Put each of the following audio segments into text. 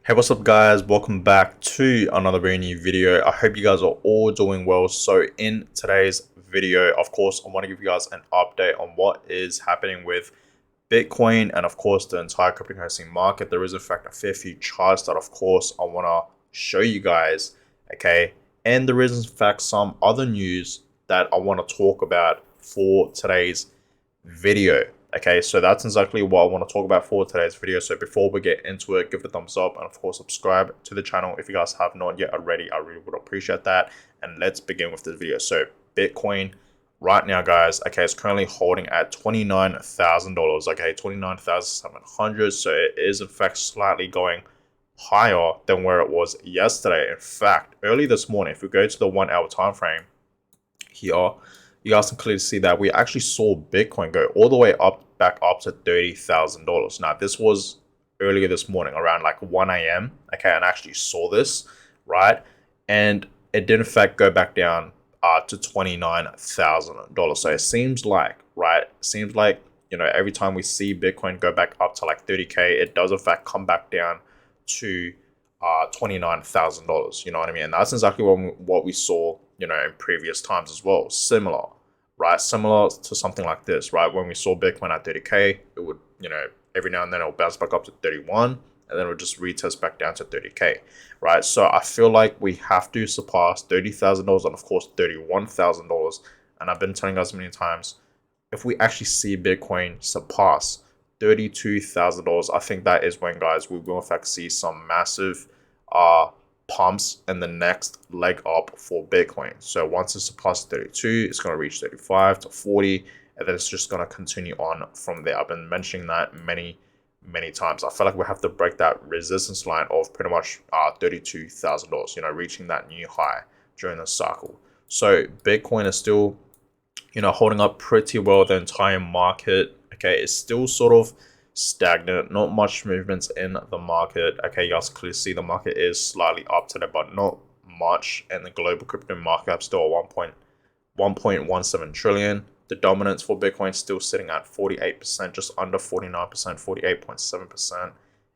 Hey, what's up guys? Welcome back to another brand new video. I hope you guys are all doing well. So in today's video, of course, I want to give you guys an update on what is happening with Bitcoin and of course the entire cryptocurrency market. There is in fact a fair few charts that of course I want to show you guys, okay? And there is in fact some other news that I want to talk about for today's video. Okay, so that's exactly what I want to talk about for today's video. So before we get into it, give it a thumbs up and of course subscribe to the channel if you guys have not yet already. I really would appreciate that. And let's begin with this video. So Bitcoin right now, guys, okay, it's currently holding at $29,000. Okay, 29,700. So it is in fact slightly going higher than where it was yesterday. In fact, early this morning, if we go to the 1 hour time frame here, you guys can clearly see that we actually saw Bitcoin go all the way up, back up to $30,000. Now, this was earlier this morning around like 1 a.m. Okay, and I actually saw this, right? And it did in fact go back down to $29,000. So it seems like, right? It seems like, every time we see Bitcoin go back up to like 30K, it does in fact come back down to $29,000. You know what I mean? And that's exactly what we saw, in previous times as well. Similar, right? Similar to something like this, right? When we saw Bitcoin at 30K, it would, every now and then it'll bounce back up to 31 and then it'll just retest back down to 30K, right? So I feel like we have to surpass $30,000 and of course $31,000. And I've been telling you guys many times, if we actually see Bitcoin surpass $32,000, I think that is when, guys, we will in fact see some massive pumps in the next leg up for Bitcoin. So once it surpasses 32, it's going to reach 35 to 40, and then it's just going to continue on from there. I've been mentioning that many times. I feel like we have to break that resistance line of pretty much $32,000, reaching that new high during the cycle. So Bitcoin is still, holding up pretty well. The entire market, okay, is still sort of stagnant, not much movements in the market. Okay, you guys can clearly see the market is slightly up today, but not much. And the global crypto market cap still at 1.17 trillion. The dominance for Bitcoin still sitting at 48%, just under 49%, 48.7%.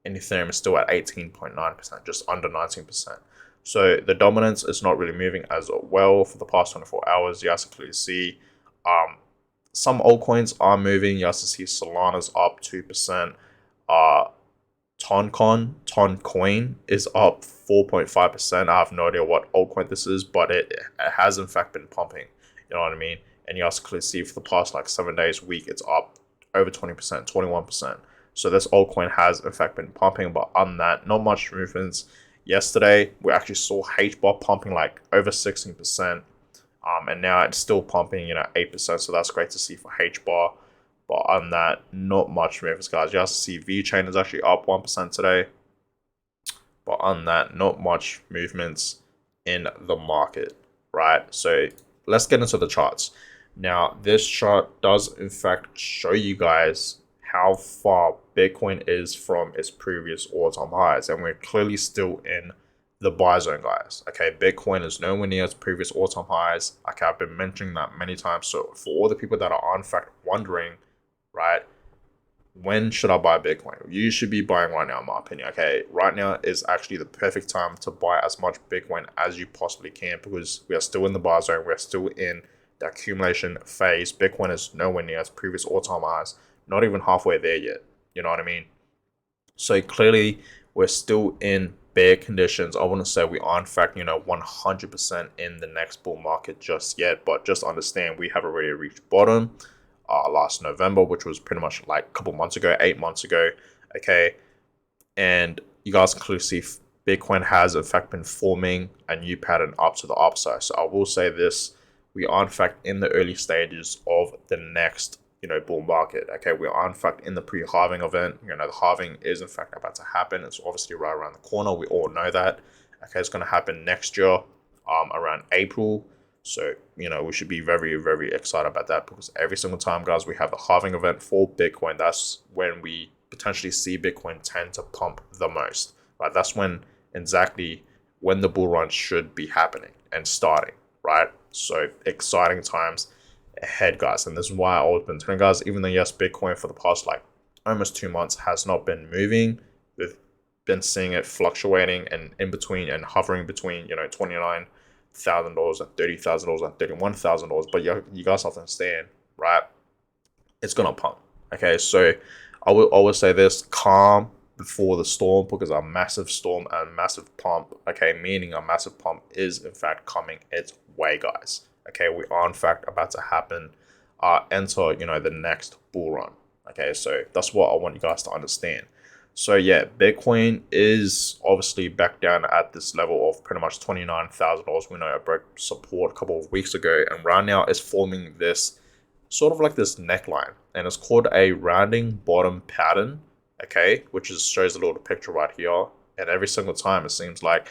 And Ethereum is still at 18.9%, just under 19%. So the dominance is not really moving as well for the past 24 hours. You guys can clearly see some altcoins are moving. You guys can see Solana's up 2%. Toncoin is up 4.5%. I have no idea what altcoin this is, but it has in fact been pumping. You know what I mean? And you guys can clearly see for the past like 7 days, week, it's up over 20%, 21%. So this altcoin has in fact been pumping, but on that, not much movements. Yesterday, we actually saw HBAR pumping like over 16%. And now it's still pumping, 8%. So that's great to see for HBAR. But on that, not much movements, guys. You guys see VeChain is actually up 1% today. But on that, not much movements in the market, right? So let's get into the charts. Now, this chart does in fact show you guys how far Bitcoin is from its previous all-time highs. And we're clearly still in the buy zone, guys. Okay, Bitcoin is nowhere near its previous all-time highs. Okay, I've been mentioning that many times. So for all the people that are in fact wondering, right, when should I buy Bitcoin? You should be buying right now, in my opinion. Okay, right now is actually the perfect time to buy as much Bitcoin as you possibly can, because we are still in the buy zone. We're still in the accumulation phase. Bitcoin is nowhere near its previous all-time highs, not even halfway there yet. You know what I mean? So clearly we're still in bear conditions. I wouldn't say we are in fact, 100% in the next bull market just yet, but just understand we have already reached bottom last November, which was pretty much like a couple months ago, 8 months ago. Okay, and you guys can clearly see Bitcoin has in fact been forming a new pattern up to the upside. So I will say this, we are in fact in the early stages of the next bull market. Okay, we are in fact in the pre-halving event. The halving is in fact about to happen. It's obviously right around the corner. We all know that. Okay, it's going to happen next year, around April. So we should be very, very excited about that, because every single time, guys, we have the halving event for Bitcoin, that's when we potentially see Bitcoin tend to pump the most. Right, that's when exactly when the bull run should be happening and starting. Right, so exciting times ahead, guys. And this is why I always been telling guys, even though yes, Bitcoin for the past like almost 2 months has not been moving with been seeing it fluctuating and in between and hovering between, $29,000 and $30,000 and $31,000. But you guys have to understand, right? It's gonna pump. Okay, so I will always say this: calm before the storm, because a massive storm and massive pump, okay, meaning a massive pump is in fact coming its way, guys. Okay, we are in fact about to enter the next bull run. Okay, so that's what I want you guys to understand. So yeah, Bitcoin is obviously back down at this level of pretty much $29,000. We know it broke support a couple of weeks ago, and right now it's forming this sort of like this neckline, and it's called a rounding bottom pattern. Okay, which is shows a little picture right here, and every single time it seems like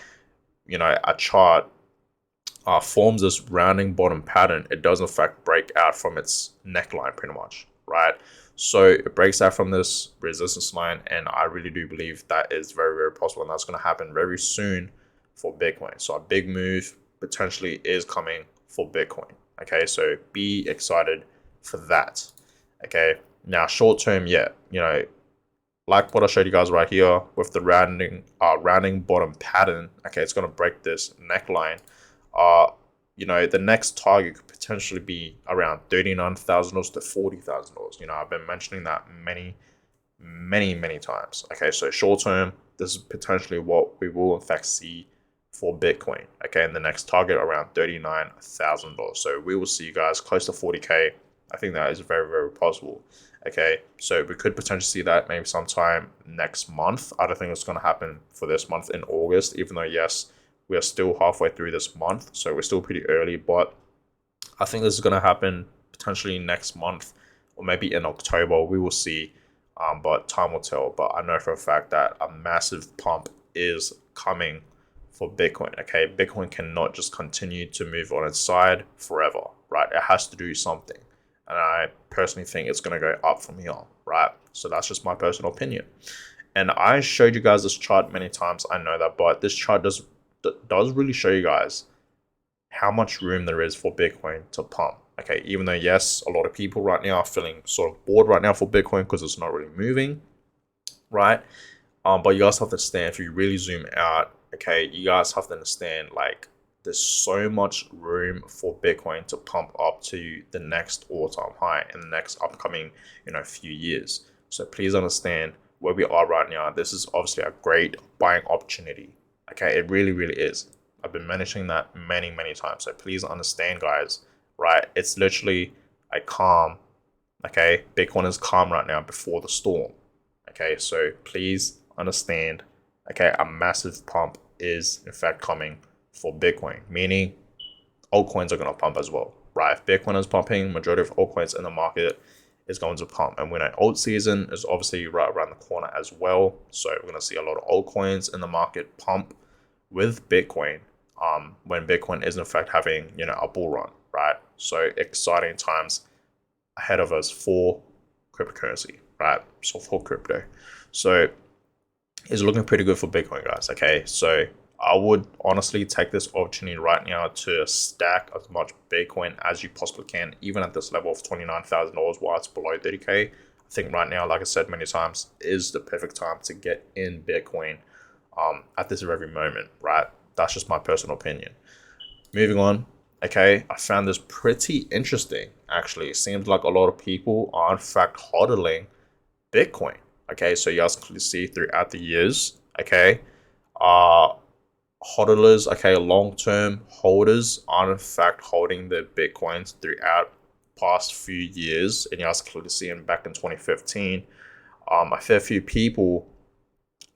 a chart forms this rounding bottom pattern, it does in fact break out from its neckline pretty much, right? So it breaks out from this resistance line, and I really do believe that is very, very possible, and that's going to happen very soon for Bitcoin. So a big move potentially is coming for Bitcoin. Okay, so be excited for that. Okay, now short term, yeah, like what I showed you guys right here with the rounding bottom pattern. Okay, it's going to break this neckline. The next target could potentially be around $39,000 to $40,000. I've been mentioning that many, many, many times. Okay, so short term, this is potentially what we will in fact see for Bitcoin. Okay, and the next target around $39,000. So we will see you guys close to 40K. I think that is very, very possible. Okay, so we could potentially see that maybe sometime next month. I don't think it's going to happen for this month in August, even though, yes, we are still halfway through this month, so we're still pretty early, but I think this is going to happen potentially next month or maybe in October. We will see, but time will tell. But I know for a fact that a massive pump is coming for Bitcoin. Okay, Bitcoin cannot just continue to move on its side forever, right? It has to do something. And I personally think it's going to go up from here, right? So that's just my personal opinion. And I showed you guys this chart many times, I know that, but this chart does really show you guys how much room there is for Bitcoin to pump. Okay, even though, yes, a lot of people right now are feeling sort of bored right now for Bitcoin because it's not really moving, right? But you guys have to understand, if you really zoom out, okay, you guys have to understand, like, there's so much room for Bitcoin to pump up to the next all-time high in the next upcoming, few years. So please understand where we are right now. This is obviously a great buying opportunity. Okay, it really, really is. I've been mentioning that many, many times. So please understand, guys, right? It's literally a calm. Okay, Bitcoin is calm right now before the storm. Okay, so please understand. Okay, a massive pump is in fact coming for Bitcoin, meaning altcoins are going to pump as well, right? If Bitcoin is pumping, majority of altcoins in the market is going to pump. And we know alt season is obviously right around the corner as well. So we're going to see a lot of altcoins in the market pump with Bitcoin when Bitcoin is in fact having, a bull run, right? So exciting times ahead of us for cryptocurrency, right? So for crypto. So it's looking pretty good for Bitcoin, guys. Okay, so I would honestly take this opportunity right now to stack as much Bitcoin as you possibly can, even at this level of $29,000 while it's below 30K. I think right now, like I said many times, is the perfect time to get in Bitcoin at this very moment, right? That's just my personal opinion. Moving on, okay, I found this pretty interesting, actually. It seems like a lot of people are in fact hodling Bitcoin. Okay, so you guys can see throughout the years, okay, hodlers, okay, long-term holders are in fact holding their Bitcoins throughout past few years. And you guys can clearly see back in 2015, a fair few people,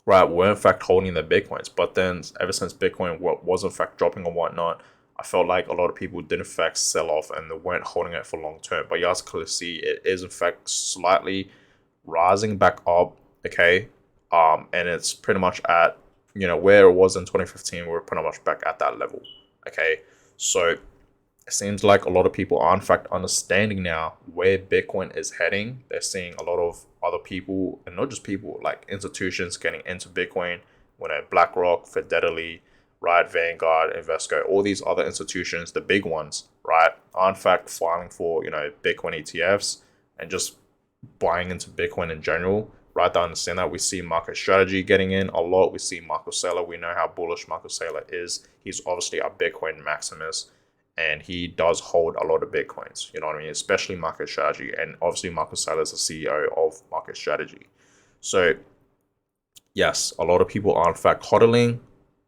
right, were in fact holding their Bitcoins. But then ever since Bitcoin was in fact dropping and whatnot, I felt like a lot of people did in fact sell off and they weren't holding it for long term. But you guys can clearly see it is in fact slightly rising back up, okay, and it's pretty much at where it was in 2015. We're pretty much back at that level, okay. So it seems like a lot of people are in fact understanding now where Bitcoin is heading. They're seeing a lot of other people, and not just people, like institutions getting into Bitcoin. When BlackRock, Fidelity, right, Vanguard, Invesco, all these other institutions, the big ones, right, are in fact filing for Bitcoin ETFs and just buying into Bitcoin in general, right? To understand that, we see Market Strategy getting in a lot. We see Michael Saylor. We know how bullish Michael Saylor is. He's obviously a Bitcoin maximus, and he does hold a lot of Bitcoins. You know what I mean? Especially Market Strategy, and obviously Michael Saylor is the CEO of Market Strategy. So yes, a lot of people are in fact hodling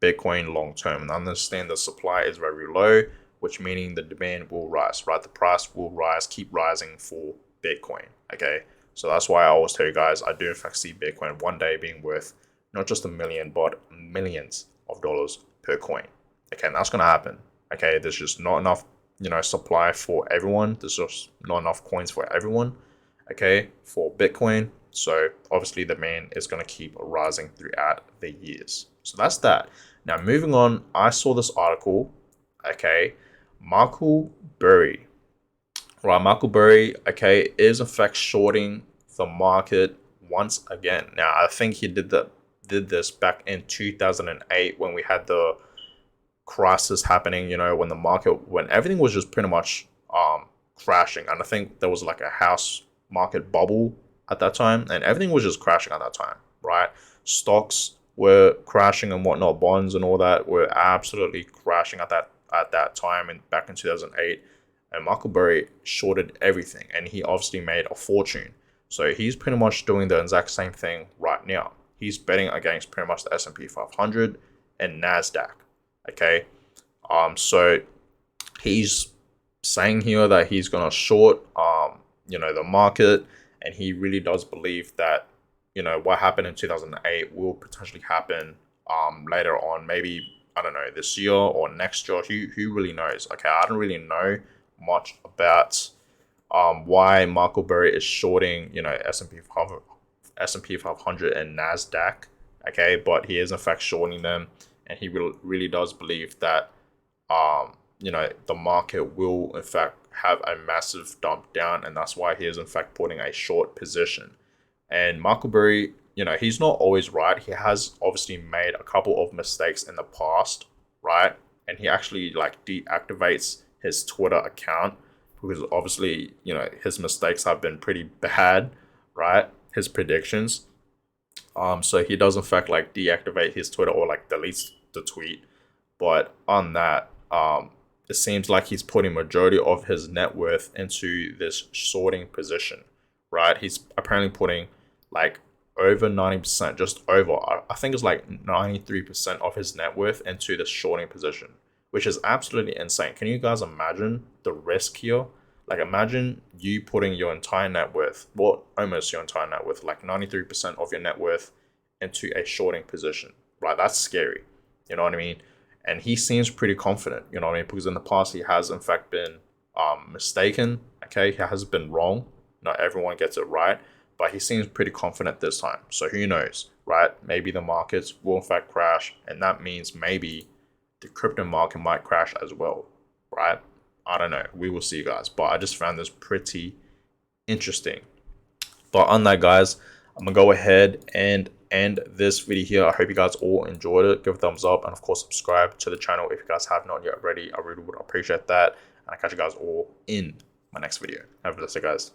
Bitcoin long term and understand the supply is very low, which meaning the demand will rise, right? The price will rise, keep rising for Bitcoin. Okay. So that's why I always tell you guys, I do in fact see Bitcoin one day being worth not just a million, but millions of dollars per coin. Okay, and that's gonna happen. Okay, there's just not enough, supply for everyone. There's just not enough coins for everyone. Okay, for Bitcoin. So obviously the demand is gonna keep rising throughout the years. So that's that. Now moving on, I saw this article. Okay, Michael Burry. Right, Michael Burry, okay, is in fact shorting the market once again. Now, I think he did this back in 2008 when we had the crisis happening. When everything was just pretty much crashing, and I think there was like a house market bubble at that time, and everything was just crashing at that time, right? Stocks were crashing and whatnot, bonds and all that were absolutely crashing at that time, and back in 2008. And Michael Burry shorted everything, and he obviously made a fortune. So he's pretty much doing the exact same thing right now. He's betting against pretty much the S&P 500 and Nasdaq. Okay, so he's saying here that he's gonna short, the market, and he really does believe that, what happened in 2008 will potentially happen, later on, maybe I don't know, this year or next year. Who really knows? Okay, I don't really know much about why Michael Burry is shorting, S&P 500 and Nasdaq. Okay, but he is in fact shorting them, and he really does believe that the market will in fact have a massive dump down, and that's why he is in fact putting a short position. And Michael Burry, he's not always right. He has obviously made a couple of mistakes in the past, right? And he actually like deactivates his Twitter account because obviously, his mistakes have been pretty bad, right? His predictions. So he does in fact like deactivate his Twitter or like deletes the tweet. But on that, it seems like he's putting majority of his net worth into this sorting position, right? He's apparently putting like over 90%, just over, I think it's like 93% of his net worth into this shorting position, which is absolutely insane. Can you guys imagine the risk here? Like imagine you putting your entire net worth, well, almost your entire net worth, like 93% of your net worth into a shorting position, right? That's scary. You know what I mean? And he seems pretty confident, you know what I mean? Because in the past, he has in fact been mistaken. Okay, he has been wrong. Not everyone gets it right, but he seems pretty confident this time. So who knows, right? Maybe the markets will in fact crash, and that means maybe the crypto market might crash as well, right? I don't know. We will see, guys. But I just found this pretty interesting. But on that, guys, I'm gonna go ahead and end this video here. I hope you guys all enjoyed it. Give a thumbs up, and of course subscribe to the channel if you guys have not yet already. I really would appreciate that. And I'll catch you guys all in my next video. Have a blessed day, guys.